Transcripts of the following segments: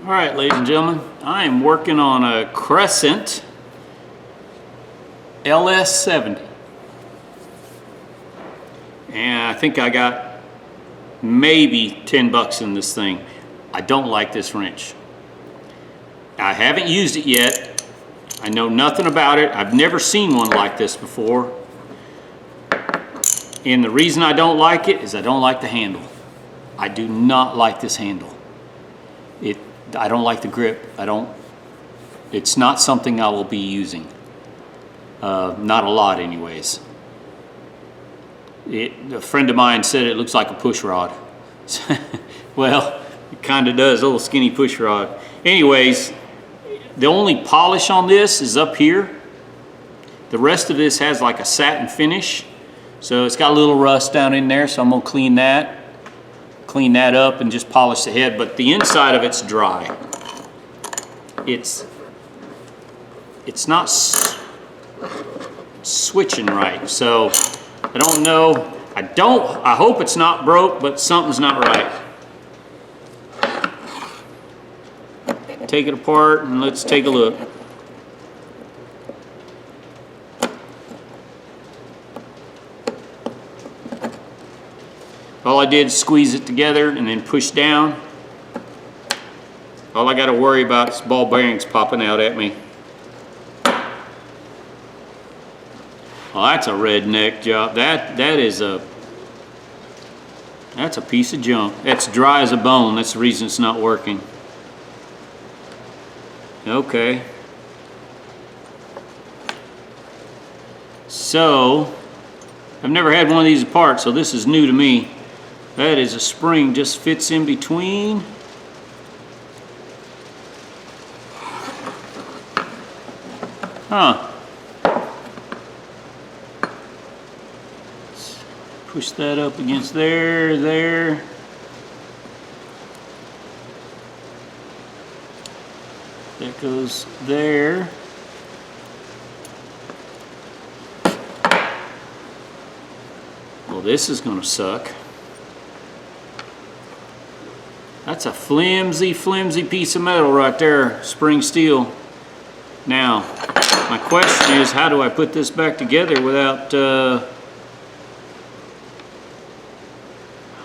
All right, ladies and gentlemen, I am working on a Crescent LS70. And I think I got maybe 10 bucks in this thing. I don't like this wrench. I haven't used it yet. I know nothing about it. I've never seen one like this before. And the reason I don't like it is I don't like the handle. I do not like this handle. I don't like the grip. It's not something I will be using. Not a lot anyways. A friend of mine said it looks like a push rod. Well, it kind of does, a little skinny push rod. Anyways, the only polish on this is up here. The rest of this has like a satin finish. So it's got a little rust down in there, so I'm gonna clean that up and just polish the head, but the inside of it's dry. It's not switching right, so I don't know. I hope it's not broke, but something's not right. Take it apart and let's take a look. All I did is squeeze it together and then push down. All I got to worry about is ball bearings popping out at me. Well, that's a redneck job. That's a piece of junk. That's dry as a bone. That's the reason it's not working. Okay. So, I've never had one of these apart, so this is new to me. That is a spring, just fits in between. Huh. Let's push that up against there. That goes there. Well, this is gonna suck. That's a flimsy piece of metal right there, spring steel. Now, my question is, how do I put this back together without,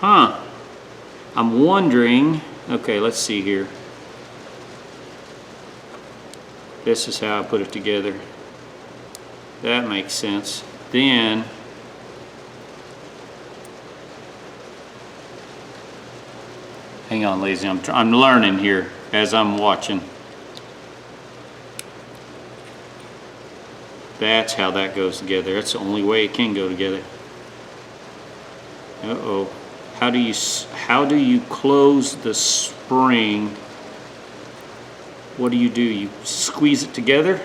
I'm wondering, okay, let's see here. This is how I put it together. That makes sense. Then, hang on, ladies, I'm learning here as I'm watching. That's how that goes together. That's the only way it can go together. Uh-oh. How do you close the spring? What do? You squeeze it together?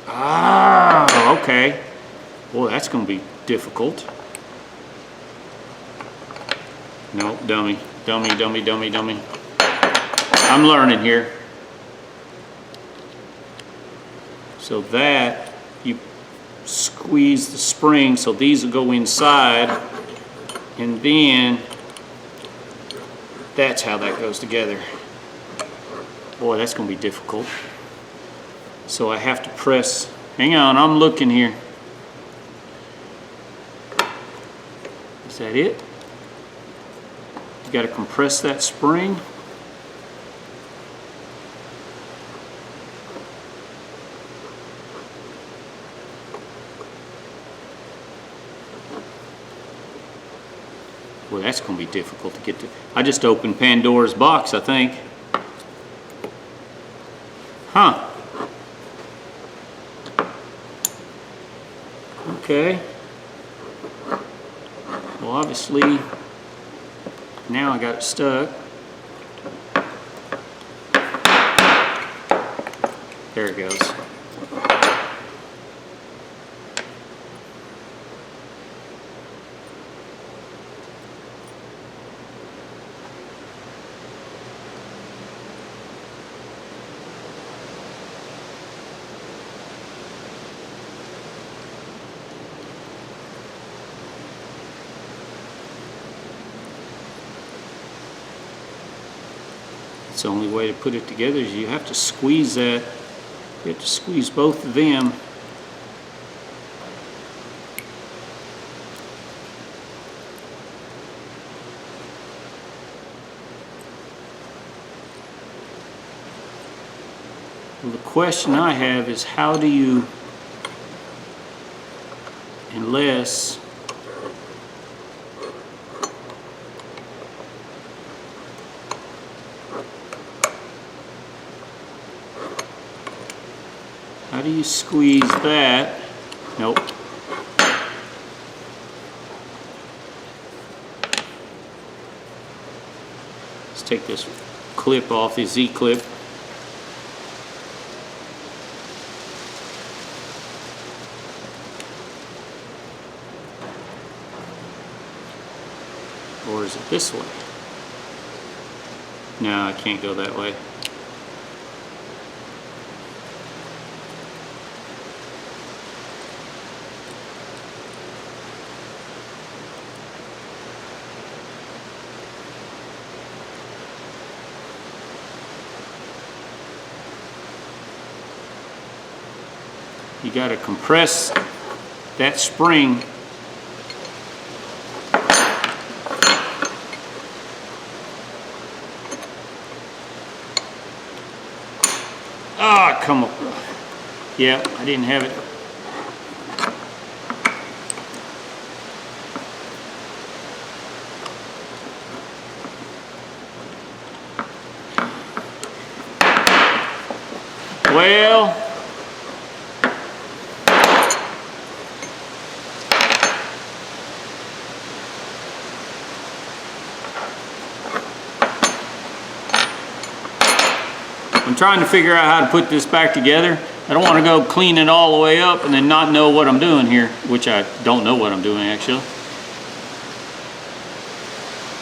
Ah, okay. Boy, that's going to be difficult. No, dummy. I'm learning here. So that, you squeeze the spring so these will go inside, and then that's how that goes together. Boy, that's going to be difficult. So I have to press, hang on, I'm looking here. Is that it? You got to compress that spring. Well, that's going to be difficult to get to. I just opened Pandora's box, I think. Huh. Okay. Well, obviously, now I got it stuck. There it goes. It's the only way to put it together is you have to squeeze that. You have to squeeze both of them. Well, the question I have is how do you, unless how do you squeeze that? Nope. Let's take this clip off, the Z-clip. Or is it this way? No, I can't go that way. You got to compress that spring. Ah, come on. Yeah, I didn't have it. Well, I'm trying to figure out how to put this back together. I don't want to go clean it all the way up and then not know what I'm doing here, which I don't know what I'm doing actually.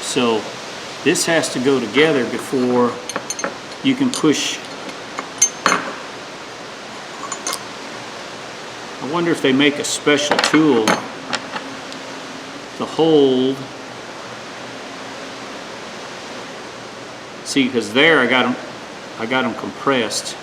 So this has to go together before you can push. I wonder if they make a special tool to hold. See, because there I got them compressed.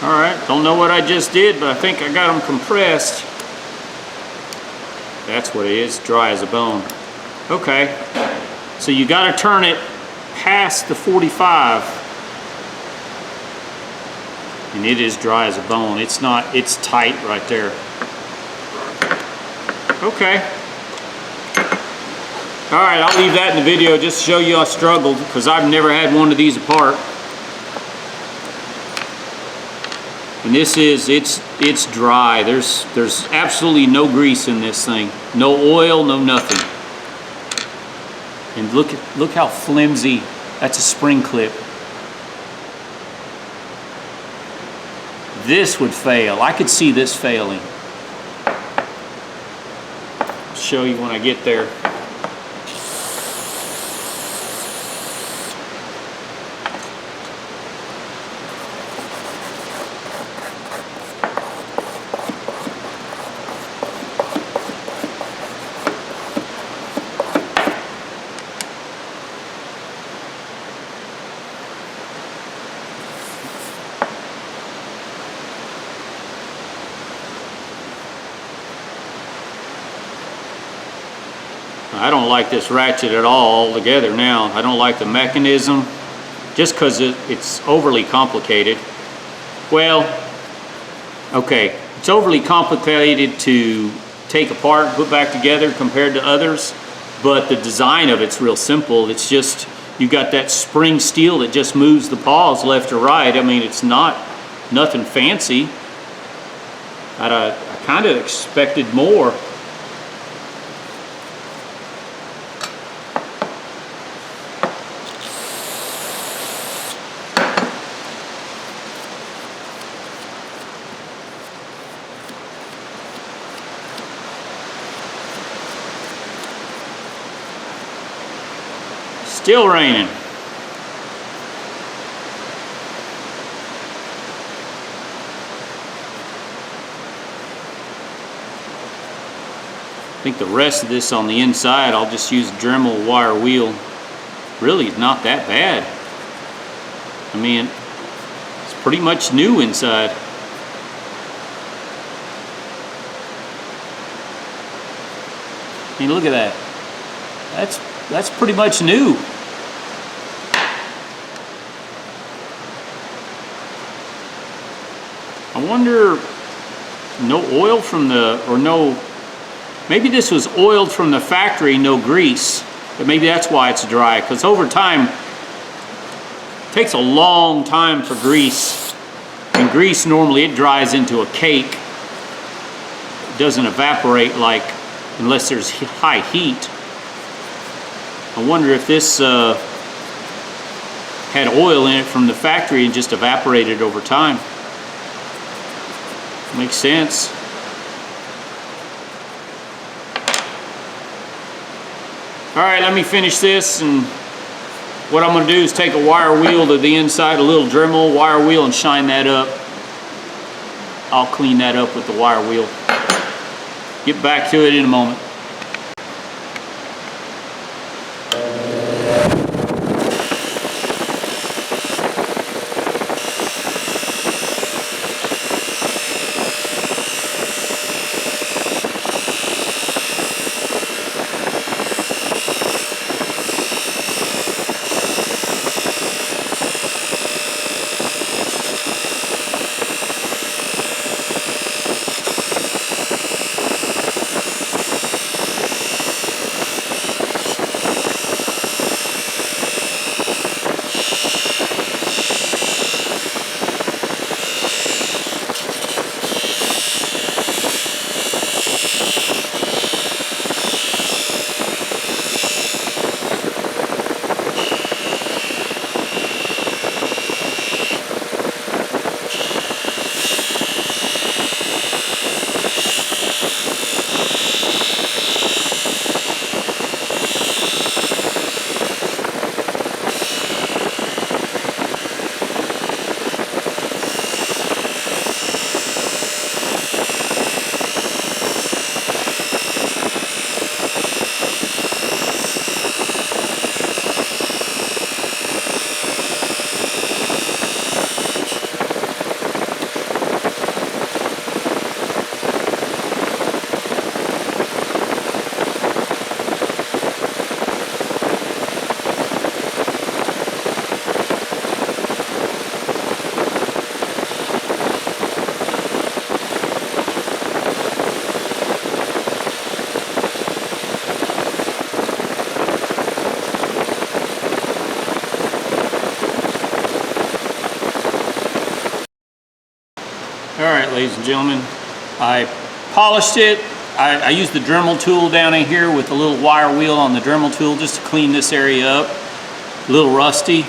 Alright, don't know what I just did, but I think I got them compressed. That's what it is, dry as a bone. Okay, so you got to turn it past the 45. And it is dry as a bone. It's not, it's tight right there. Okay. Alright, I'll leave that in the video just to show you I struggled because I've never had one of these apart. And this is, it's dry. There's absolutely no grease in this thing. No oil, no nothing. And look how flimsy. That's a spring clip. This would fail. I could see this failing. I'll show you when I get there. I don't like this ratchet at all altogether now. I don't like the mechanism just because it's overly complicated. Well, okay, it's overly complicated to take apart and put back together compared to others, but the design of it's real simple. It's just You got that spring steel that just moves the paws left or right. I mean, it's nothing fancy. I kind of expected more. Still raining. I think the rest of this on the inside, I'll just use a Dremel wire wheel. Really not that bad. I mean, it's pretty much new inside. I mean, look at that. That's pretty much new. I wonder, no oil from the, or no, maybe this was oiled from the factory, no grease. But maybe that's why it's dry, because over time, it takes a long time for grease. And grease, normally it dries into a cake. It doesn't evaporate like, unless there's high heat. I wonder if this had oil in it from the factory and just evaporated over time. Makes sense. All right, let me finish this, and what I'm going to do is take a wire wheel to the inside, a little Dremel wire wheel, and shine that up. I'll clean that up with the wire wheel. Get back to it in a moment. Alright, ladies and gentlemen, I polished it. I used the Dremel tool down in here with a little wire wheel on the Dremel tool just to clean this area up. A little rusty,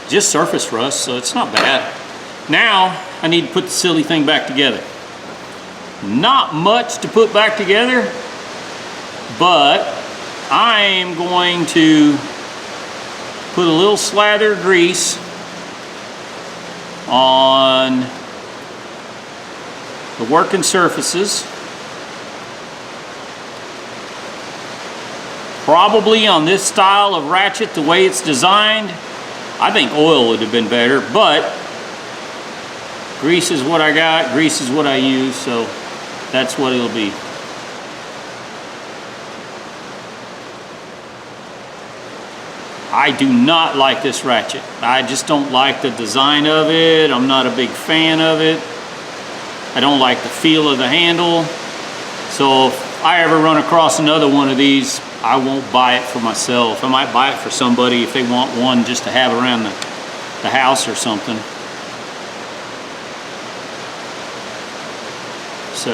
just surface rust, so it's not bad. Now I need to put the silly thing back together. Not much to put back together, but I am going to put a little slather of grease on the working surfaces. Probably on this style of ratchet, the way it's designed, I think oil would have been better, but grease is what I got, grease is what I use, so that's what it'll be. I do not like this ratchet. I just don't like the design of it. I'm not a big fan of it. I don't like the feel of the handle. So I ever run across another one of these, I won't buy it for myself. I might buy it for somebody if they want one just to have around the house or something. So,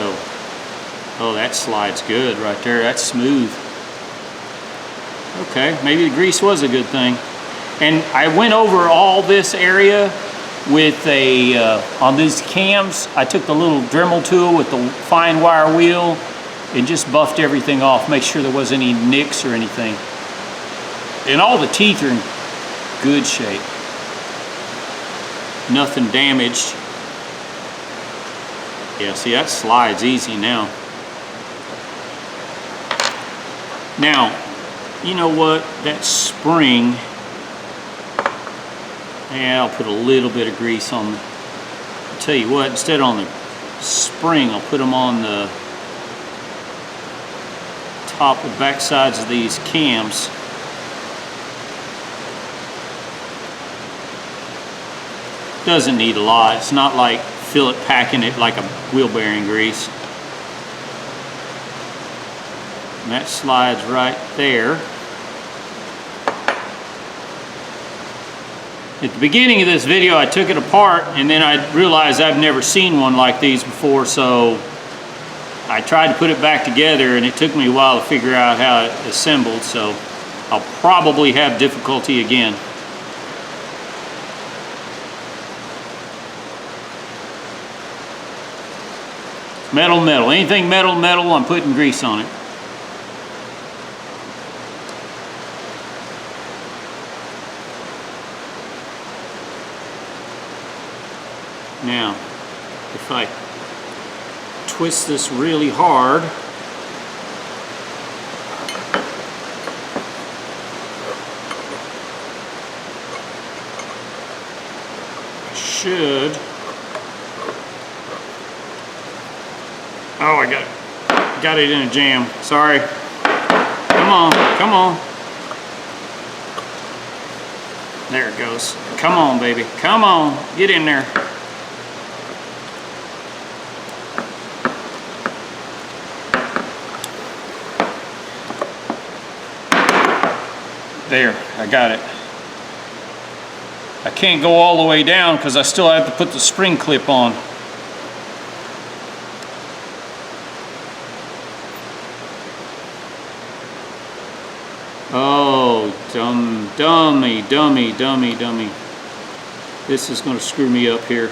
oh, that slides good right there. That's smooth. Okay, maybe the grease was a good thing. And I went over all this area with on these cams. I took the little Dremel tool with the fine wire wheel and just buffed everything off, make sure there wasn't any nicks or anything. And all the teeth are in good shape. Nothing damaged. Yeah, see, that slides easy now. Now, you know what? That spring, yeah, I'll put a little bit of grease on. I'll tell you what, instead on the spring, I'll put them on the top and back sides of these cams. Doesn't need a lot. It's not like fillet packing it like a wheel bearing grease. And that slides right there. At the beginning of this video, I took it apart and then I realized I've never seen one like these before, so I tried to put it back together and it took me a while to figure out how it assembled, so I'll probably have difficulty again. Metal, metal. Anything metal, metal, I'm putting grease on it. Now, if I twist this really hard, I should. Oh, I got it in a jam. Sorry. Come on, come on. There it goes. Come on, baby. Come on. Get in there. There, I got it. I can't go all the way down because I still have to put the spring clip on. Oh, dummy. This is going to screw me up here.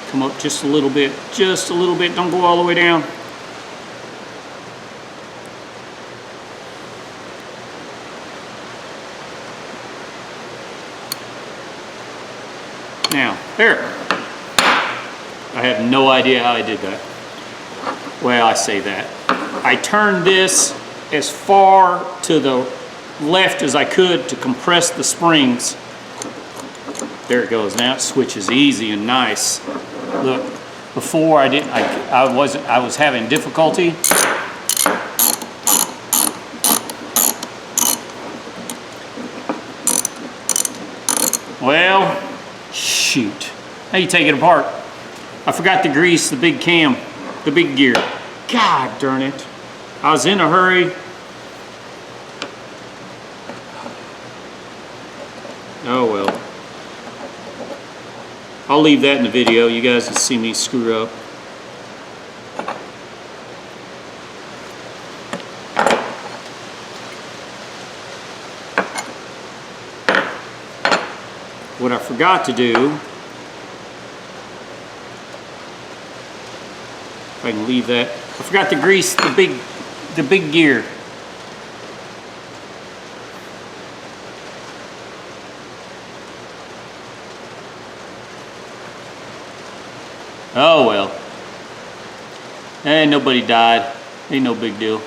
Come up just a little bit, don't go all the way down. Now, there. I have no idea how I did that. Well, I say that. I turned this as far to the left as I could to compress the springs. There it goes. Now it switches easy and nice. Look, before I was having difficulty. Well, shoot. Now you take it apart. I forgot to grease the big cam, the big gear. God darn it. I was in a hurry. Oh well. I'll leave that in the video. You guys can see me screw up. What I forgot to do, if I can leave that, I forgot to grease the big gear. Oh well. Ain't nobody died. Ain't no big deal.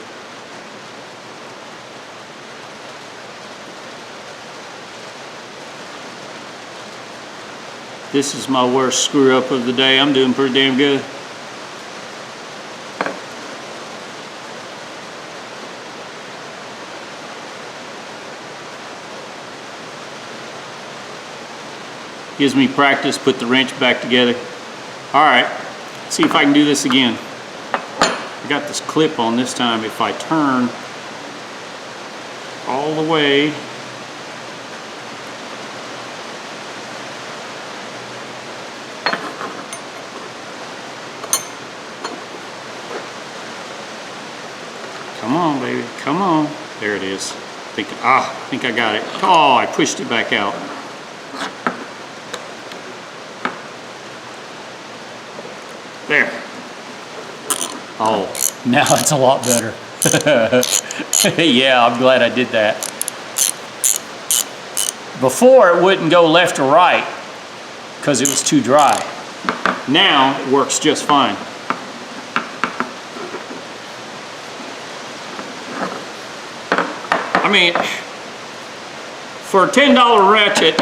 This is my worst screw up of the day. I'm doing pretty damn good. Gives me practice, put the wrench back together. All right, see if I can do this again. I got this clip on this time. If I turn all the way, come on, baby, come on. There it is. I think I got it. Oh, I pushed it back out. There. Oh, now it's a lot better. Yeah, I'm glad I did that. Before it wouldn't go left or right because it was too dry. Now it works just fine. I mean, for a $10 ratchet,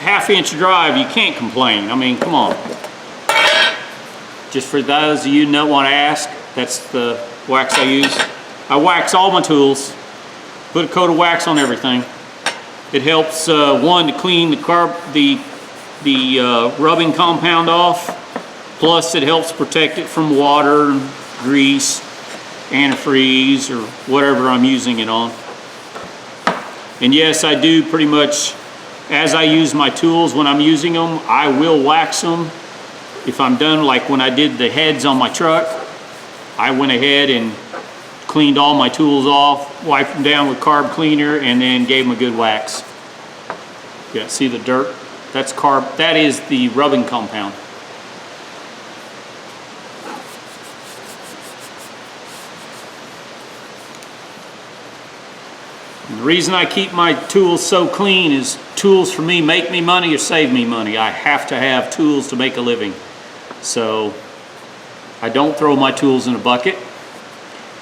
half-inch drive, you can't complain. I mean, come on. Just for those of you who don't want to ask, that's the wax I use. I wax all my tools, put a coat of wax on everything. It helps, one, to clean the rubbing compound off, plus it helps protect it from water, grease, antifreeze, or whatever I'm using it on. And yes, I do pretty much, as I use my tools, when I'm using them, I will wax them. If I'm done, like when I did the heads on my truck, I went ahead and cleaned all my tools off, wiped them down with carb cleaner, and then gave them a good wax. Yeah, see the dirt? That's carb, that is the rubbing compound. And the reason I keep my tools so clean is tools for me make me money or save me money. I have to have tools to make a living. So I don't throw my tools in a bucket,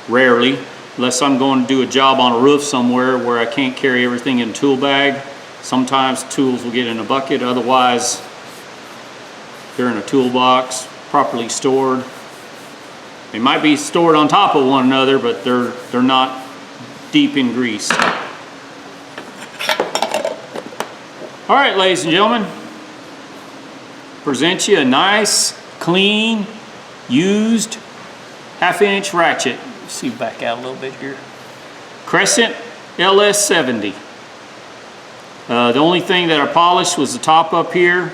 rarely, unless I'm going to do a job on a roof somewhere where I can't carry everything in a tool bag. Sometimes tools will get in a bucket, otherwise they're in a toolbox, properly stored. They might be stored on top of one another, but they're not deep in grease. All right, ladies and gentlemen, present you a nice, clean, used half-inch ratchet. Let's see, back out a little bit here. Crescent LS70. The only thing that I polished was the top up here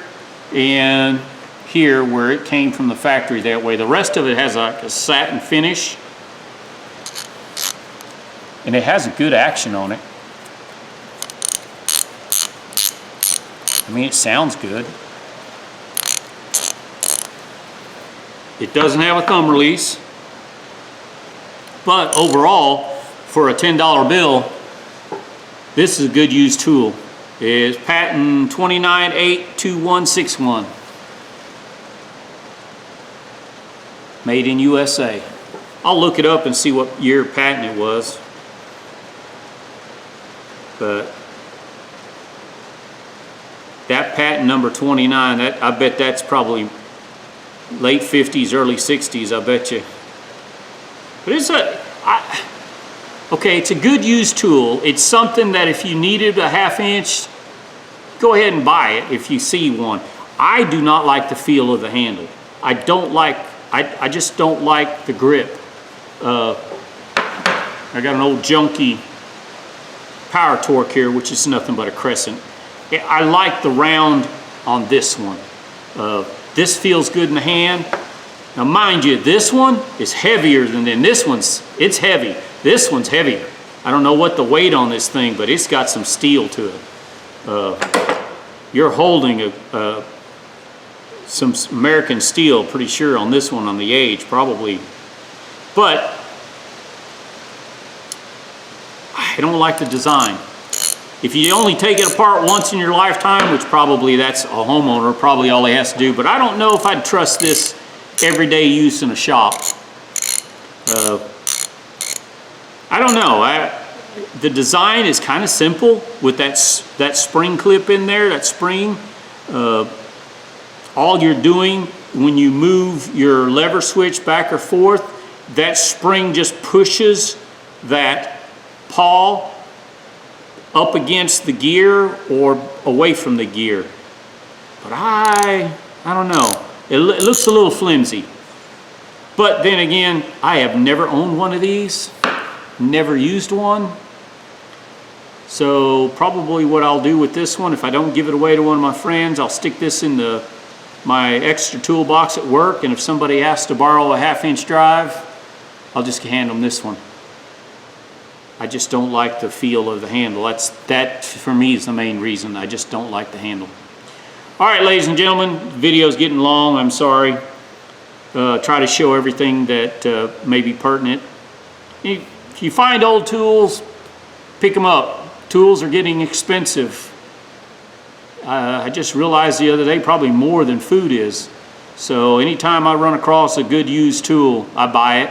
and here where it came from the factory that way. The rest of it has like a satin finish. And it has a good action on it. I mean, it sounds good. It doesn't have a thumb release, but overall, for a $10 bill, this is a good used tool. It's patent 29.82161. Made in USA. I'll look it up and see what year patent it was. But that patent number 29, I bet that's probably late 50s, early 60s, I bet you. But it's okay, it's a good used tool. It's something that if you needed a half-inch, go ahead and buy it if you see one. I do not like the feel of the handle. I just don't like the grip. I got an old junky Power Torque here, which is nothing but a Crescent. I like the round on this one. This feels good in the hand. Now mind you, this one is heavier than this one's. It's heavy. This one's heavier. I don't know what the weight on this thing, but it's got some steel to it. You're holding some American steel, pretty sure, on this one, on the edge, probably. But I don't like the design. If you only take it apart once in your lifetime, which probably that's a homeowner, probably all he has to do, but I don't know if I'd trust this everyday use in a shop. I don't know. The design is kind of simple with that spring clip in there, that spring. All you're doing when you move your lever switch back or forth, that spring just pushes that pawl up against the gear or away from the gear. But I don't know. It looks a little flimsy. But then again, I have never owned one of these, never used one. So probably what I'll do with this one, if I don't give it away to one of my friends, I'll stick this in my extra toolbox at work, and if somebody asks to borrow a 1/2-inch drive, I'll just hand them this one. I just don't like the feel of the handle. That for me is the main reason. I just don't like the handle. All right, ladies and gentlemen, the video's getting long, I'm sorry. Try to show everything that may be pertinent. If you find old tools, pick them up. Tools are getting expensive. I just realized the other day, probably more than food is. So anytime I run across a good used tool, I buy it.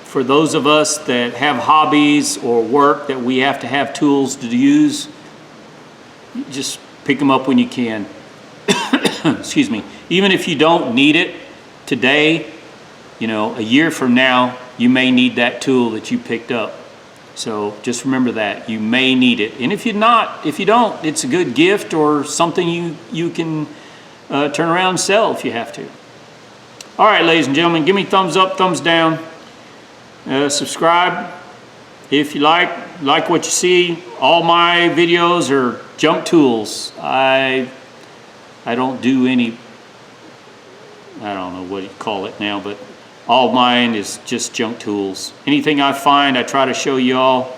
For those of us that have hobbies or work that we have to have tools to use, just pick them up when you can. Excuse me. Even if you don't need it today, you know, a year from now, you may need that tool that you picked up. So just remember that you may need it. And if you don't, it's a good gift or something you can turn around and sell if you have to. All right, ladies and gentlemen, give me thumbs up, thumbs down. Subscribe if you like what you see. All my videos are junk tools. I don't do any, I don't know what you call it now, but all mine is just junk tools. Anything I find, I try to show you all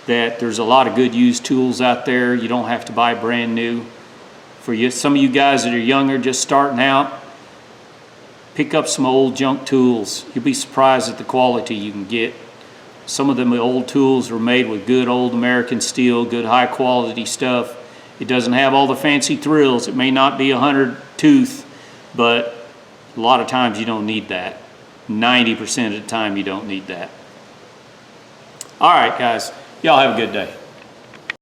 that there's a lot of good used tools out there. You don't have to buy brand new. For you, some of you guys that are younger, just starting out, pick up some old junk tools. You'll be surprised at the quality you can get. Some of them old tools were made with good old American steel, good high quality stuff. It doesn't have all the fancy thrills. It may not be 100 tooth, but a lot of times you don't need that. 90% of the time you don't need that. All right, guys. Y'all have a good day.